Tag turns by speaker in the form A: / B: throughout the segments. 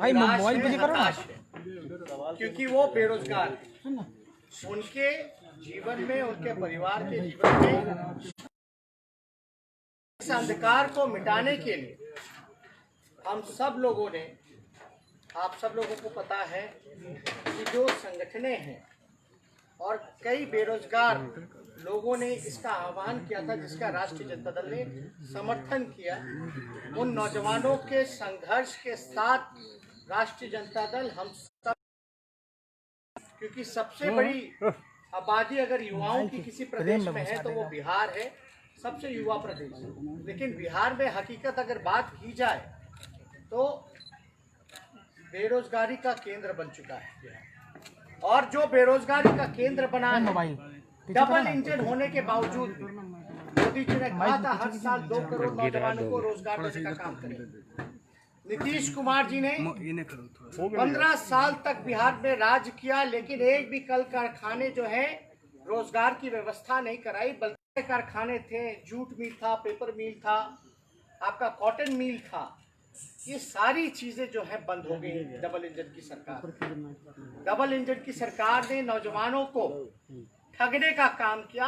A: हताश है, क्योंकि वो बेरोजगार है। उनके जीवन में, उनके परिवार के जीवन में इस अंधकार को मिटाने के लिए हम सब लोगों ने, आप सब लोगों को पता है कि जो संगठनें हैं और कई बेरोजगार लोगों ने इसका आह्वान किया था, जिसका राष्ट्रीय जनता दल ने समर्थन किया। उन नौजवानों के संघर्ष के साथ राष्ट्रीय जनता दल हम सब, क्योंकि सबसे बड़ी आबादी अगर युवाओं की किसी प्रदेश में है तो वो बिहार है, सबसे युवा प्रदेश। लेकिन बिहार में हकीकत अगर बात की जाए तो बेरोजगारी का केंद्र बन चुका है, और जो बेरोजगारी का केंद्र बना है, डबल इंजन होने के बावजूद मोदी जी ने कहा था हर साल 2 करोड़ नौजवानों को रोजगार देने का काम करेंगे। नीतीश कुमार जी ने 15 साल तक बिहार में राज किया, लेकिन एक भी कल कारखाने जो है रोजगार की व्यवस्था नहीं कराई। बल्कि कारखाने थे, जूट मिल था, पेपर मिल था, आपका कॉटन मिल था, ये सारी चीजें जो है बंद हो गई डबल इंजन की सरकार। डबल इंजन की सरकार ने नौजवानों को ठगने का काम किया,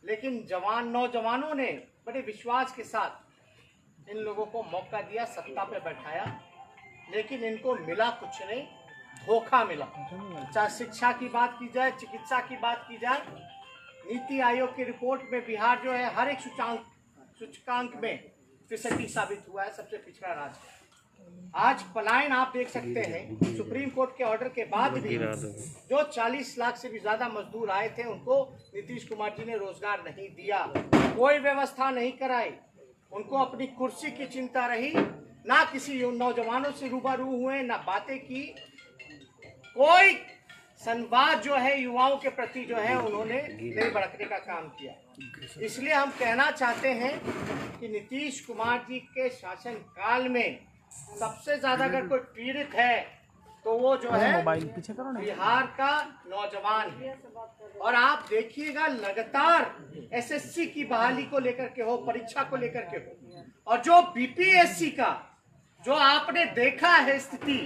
A: लेकिन नौजवानों ने बड़े विश्वास के साथ इन लोगों को मौका दिया, सत्ता पे बैठाया, लेकिन इनको मिला कुछ नहीं, धोखा मिला। चाहे शिक्षा की बात की जाए, चिकित्सा की बात की जाए, नीति आयोग की रिपोर्ट में बिहार जो है हर एक सूचकांक में 50 साबित हुआ है, सबसे पिछड़ा राज्य है। आज पलायन आप देख सकते हैं, सुप्रीम कोर्ट के ऑर्डर के बाद भी जो 40 लाख से भी ज्यादा मजदूर आए थे उनको नीतीश कुमार जी ने रोजगार नहीं दिया, कोई व्यवस्था नहीं कराई। उनको अपनी कुर्सी की चिंता रही, ना किसी नौजवानों से रूबरू हुए, ना बातें की, कोई संवाद जो है युवाओं के प्रति जो है उन्होंने नहीं भड़कने का काम किया। इसलिए हम कहना चाहते हैं कि नीतीश कुमार जी के शासन काल में सबसे ज्यादा अगर कोई पीड़ित है तो वो जो है बिहार का नौजवान है। और आप देखिएगा लगातार एसएससी की बहाली को लेकर के हो, परीक्षा को लेकर के हो, और जो बीपीएससी का जो आपने देखा है स्थिति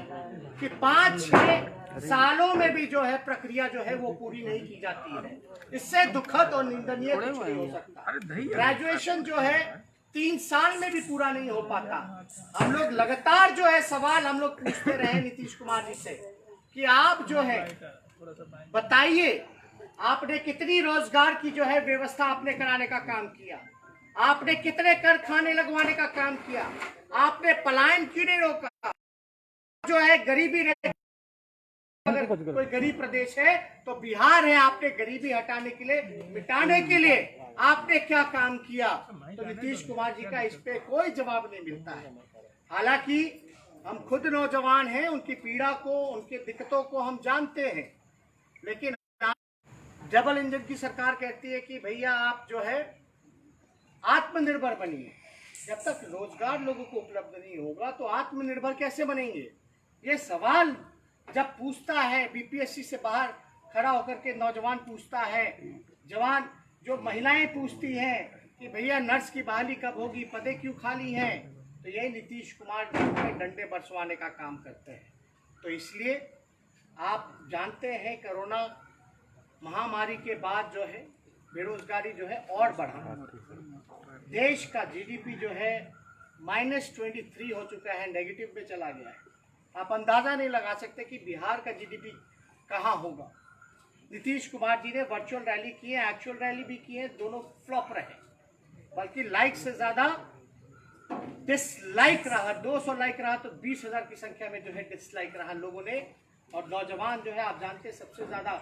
A: कि 5-6 सालों में भी जो है प्रक्रिया जो है वो पूरी नहीं की जाती है, इससे दुखद और निंदनीय कुछ नहीं हो सकता। ग्रेजुएशन जो है 3 साल में भी पूरा नहीं हो पाता। हम लोग लगातार जो है सवाल हम लोग पूछते रहे नीतीश कुमार जी से कि आप जो है बताइए, आपने कितनी रोजगार की जो है व्यवस्था आपने कराने का काम किया, आपने कितने कारखाने लगवाने का काम किया, आपने पलायन क्यों नहीं रोका, जो है गरीबी रहे। अगर कोई गरीब प्रदेश है तो बिहार है। आपने गरीबी हटाने के लिए, मिटाने के लिए आपने क्या काम किया? तो नीतीश कुमार जी का इस पे कोई जवाब नहीं मिलता है। हालांकि हम खुद नौजवान हैं, उनकी पीड़ा को, उनकी दिक्कतों को हम जानते हैं, लेकिन डबल इंजन की सरकार कहती है कि भैया आप जो है आत्मनिर्भर बनिए। जब तक रोजगार लोगों को उपलब्ध नहीं होगा तो आत्मनिर्भर कैसे बनेंगे? ये सवाल जब पूछता है बीपीएससी से बाहर खड़ा होकर के नौजवान पूछता है, जवान जो महिलाएं पूछती हैं कि भैया नर्स की बहाली कब होगी, पदे क्यों खाली हैं, तो यही नीतीश कुमार जी डंडे बरसवाने का काम करते हैं। तो इसलिए आप जानते हैं कोरोना महामारी के बाद जो है बेरोजगारी जो है और बढ़ा, देश का जीडीपी जो है -23 हो चुका है, नेगेटिव में चला गया है। आप अंदाजा नहीं लगा सकते कि बिहार का जीडीपी कहाँ होगा। नीतीश कुमार जी ने वर्चुअल रैली की है, एक्चुअल रैली भी की है, दोनों फ्लॉप रहे, बल्कि लाइक से ज्यादा डिसलाइक रहा। 200 लाइक रहा तो 20,000 की संख्या में जो है डिसलाइक रहा लोगों ने। और नौजवान जो है आप जानते हैं सबसे ज्यादा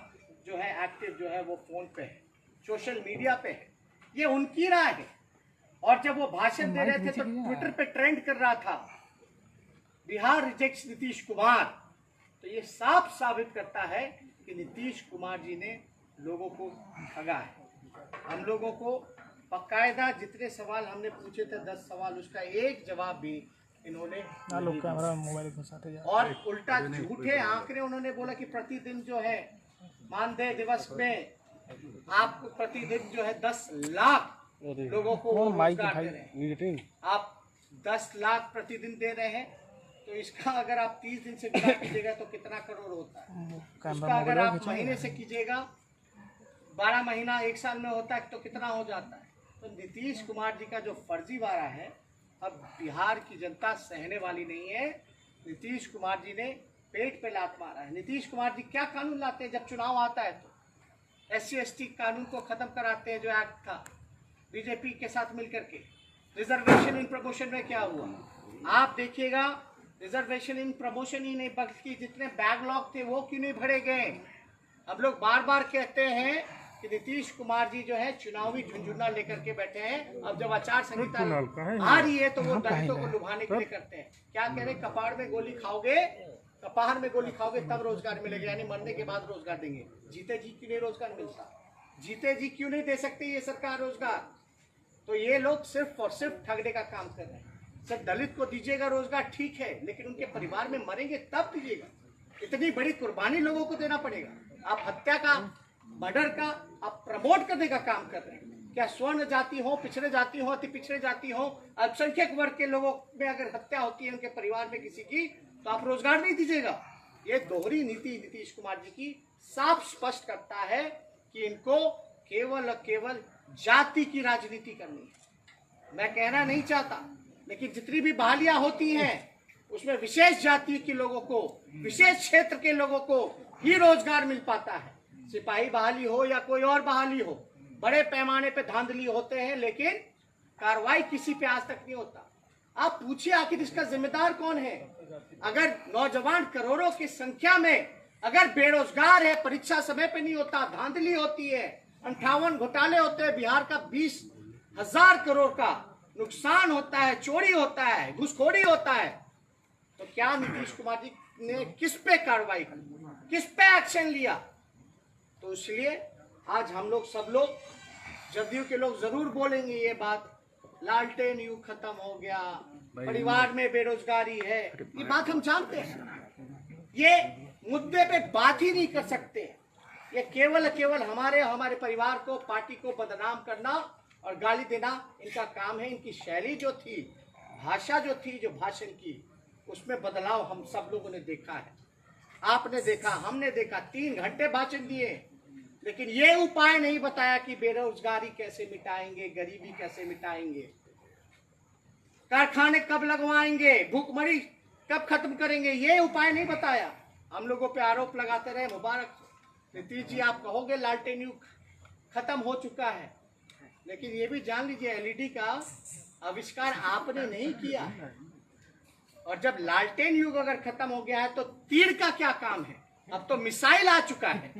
A: जो है एक्टिव जो है वो फोन पे है, सोशल मीडिया पे है, ये उनकी राय है। और जब वो भाषण दे रहे थे तो ट्विटर पे ट्रेंड कर रहा था बिहार रिजेक्ट्स नीतीश कुमार। तो ये साफ साबित करता है कि नीतीश कुमार जी ने लोगों को ठगा है। हम लोगों को बाकायदा जितने सवाल हमने पूछे थे 10 सवाल, उसका एक जवाब भी इन्होंने और उल्टा झूठे आंकड़े उन्होंने बोला कि प्रतिदिन जो है मानदेय दिवस में आप प्रतिदिन जो है 10 लाख लोगों को रोजगार दे रहे हैं। आप 10 लाख प्रतिदिन दे रहे हैं, तो इसका अगर आप 30 दिन से गुणा कीजिएगा तो कितना करोड़ होता है। उसका अगर आप महीने से कीजिएगा, 12 महीना 1 साल में होता है तो कितना हो जाता है। तो नीतीश कुमार जी का जो फर्जीवाड़ा है, अब बिहार की जनता सहने वाली नहीं है। नीतीश कुमार जी ने पेट पे लात मारा है। नीतीश कुमार जी क्या कानून लाते हैं जब चुनाव आता है? तो SC/ST कानून को खत्म कराते हैं, जो एक्ट था बीजेपी के साथ मिलकर के। रिजर्वेशन इन प्रमोशन में क्या हुआ आप देखिएगा। रिजर्वेशन इन प्रमोशन ही नहीं बल्कि जितने बैकलॉग थे वो क्यों नहीं भरे गए। हम लोग बार बार कहते हैं कि नीतीश कुमार जी जो है चुनावी झुंझुना लेकर के बैठे हैं। अब जब आचार संहिता आ रही है तो वो दलितों को लुभाने के लिए करते हैं। क्या कह रहे, कपाड़ में गोली खाओगे, कपार में गोली खाओगे तब रोजगार मिलेगा, यानी मरने के बाद रोजगार देंगे। जीते जी क्यों नहीं रोजगार मिलता? जीते जी क्यों नहीं दे सकती ये सरकार रोजगार? तो ये लोग सिर्फ और सिर्फ ठगने का काम कर रहे हैं। सर दलित को दीजिएगा रोजगार ठीक है, लेकिन उनके परिवार में मरेंगे तब दीजिएगा। इतनी बड़ी कुर्बानी लोगों को देना पड़ेगा। आप हत्या का, मर्डर का आप प्रमोट करने का काम कर रहे हैं। क्या स्वर्ण जाति हो, पिछड़े जाति हो, अति पिछड़े जाति हो, अल्पसंख्यक वर्ग के लोगों में अगर हत्या होती है उनके परिवार में किसी की, तो आप रोजगार नहीं दीजिएगा। ये दोहरी नीति नीतीश कुमार जी की साफ स्पष्ट करता है कि इनको केवल और केवल जाति की राजनीति करनी है। मैं कहना नहीं चाहता, लेकिन जितनी भी बहालियां होती हैं उसमें विशेष जाति के लोगों को, विशेष क्षेत्र के लोगों को ही रोजगार मिल पाता है। सिपाही बहाली हो या कोई और बहाली हो, बड़े पैमाने पे धांधली होते हैं, लेकिन कार्रवाई किसी पे आज तक नहीं होता। आप पूछिए आखिर इसका जिम्मेदार कौन है? अगर नौजवान करोड़ों की संख्या में अगर बेरोजगार है, परीक्षा समय पे नहीं होता, धांधली होती है, 58 घोटाले होते हैं, बिहार का 20,000 करोड़ का नुकसान होता है, चोरी होता है, घुसखोरी होता है, तो क्या नीतीश कुमार जी ने किस पे कार्रवाई की, किस पे एक्शन लिया? तो इसलिए आज हम लोग सब लोग, जदयू के लोग जरूर बोलेंगे ये बात, लालटेन युग खत्म हो गया, परिवार में बेरोजगारी है, ये बात हम जानते हैं। ये मुद्दे पे बात ही नहीं कर सकते। ये केवल हमारे परिवार को, पार्टी को बदनाम करना और गाली देना इनका काम है। इनकी शैली जो थी, भाषा जो थी, जो भाषण की, उसमें बदलाव हम सब लोगों ने देखा है। आपने देखा, हमने देखा, 3 घंटे भाषण दिए, लेकिन ये उपाय नहीं बताया कि बेरोजगारी कैसे मिटाएंगे, गरीबी कैसे मिटाएंगे, कारखाने कब लगवाएंगे, भूखमरी कब खत्म करेंगे, ये उपाय नहीं बताया। हम लोगों पे आरोप लगाते रहे। मुबारक नीतीश जी, आप कहोगे लालटेन युग खत्म हो चुका है, लेकिन ये भी जान लीजिए LED का आविष्कार आपने नहीं किया है। और जब लालटेन युग अगर खत्म हो गया है तो तीर का क्या काम है? अब तो मिसाइल आ चुका है,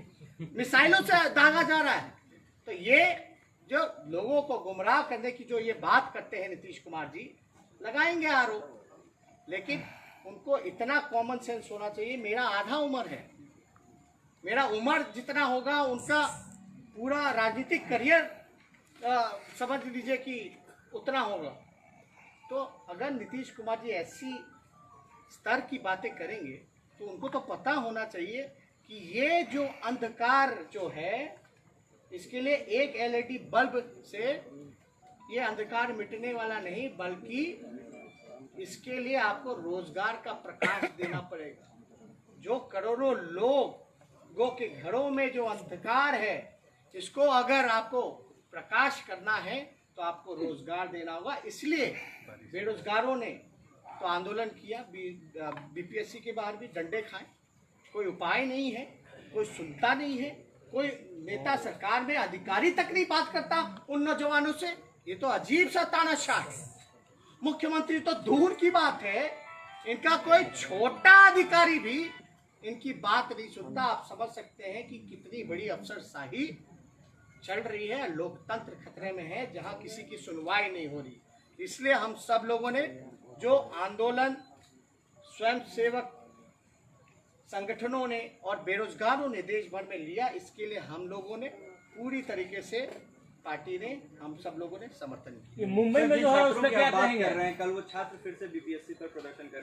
A: मिसाइलों से दागा जा रहा है। तो ये जो लोगों को गुमराह करने की जो ये बात करते हैं नीतीश कुमार जी, लगाएंगे आरोप, लेकिन उनको इतना कॉमन सेंस होना चाहिए। मेरा आधा उम्र है, मेरा उम्र जितना होगा उनका पूरा राजनीतिक करियर समझ लीजिए कि उतना होगा। तो अगर नीतीश कुमार जी ऐसी स्तर की बातें करेंगे तो उनको तो पता होना चाहिए कि ये जो अंधकार जो है, इसके लिए एक LED बल्ब से ये अंधकार मिटने वाला नहीं, बल्कि इसके लिए आपको रोजगार का प्रकाश देना पड़ेगा। जो करोड़ों लोगों के घरों में जो अंधकार है, इसको अगर आपको प्रकाश करना है तो आपको रोजगार देना होगा। इसलिए बेरोजगारों ने तो आंदोलन किया, BPSC के बाहर भी डंडे खाए, कोई उपाय नहीं है, कोई सुनता नहीं है, कोई नेता सरकार में, अधिकारी तक नहीं बात करता उन नौजवानों से। ये तो अजीब सा तानाशाह है। मुख्यमंत्री तो दूर की बात है, इनका कोई छोटा अधिकारी भी इनकी बात नहीं सुनता। आप समझ सकते हैं कि कितनी बड़ी अफसरशाही चल रही है, लोकतंत्र खतरे में है, जहां किसी की सुनवाई नहीं हो रही। इसलिए हम सब लोगों ने जो आंदोलन स्वयंसेवक संगठनों ने और बेरोजगारों ने देश भर में लिया, इसके लिए हम लोगों ने पूरी तरीके से, पार्टी ने, हम सब लोगों ने समर्थन किया।
B: मुंबई में जो है उसमें क्या बात कर रहे हैं? कल वो छात्र फिर से BPSC पर प्रदर्शन कर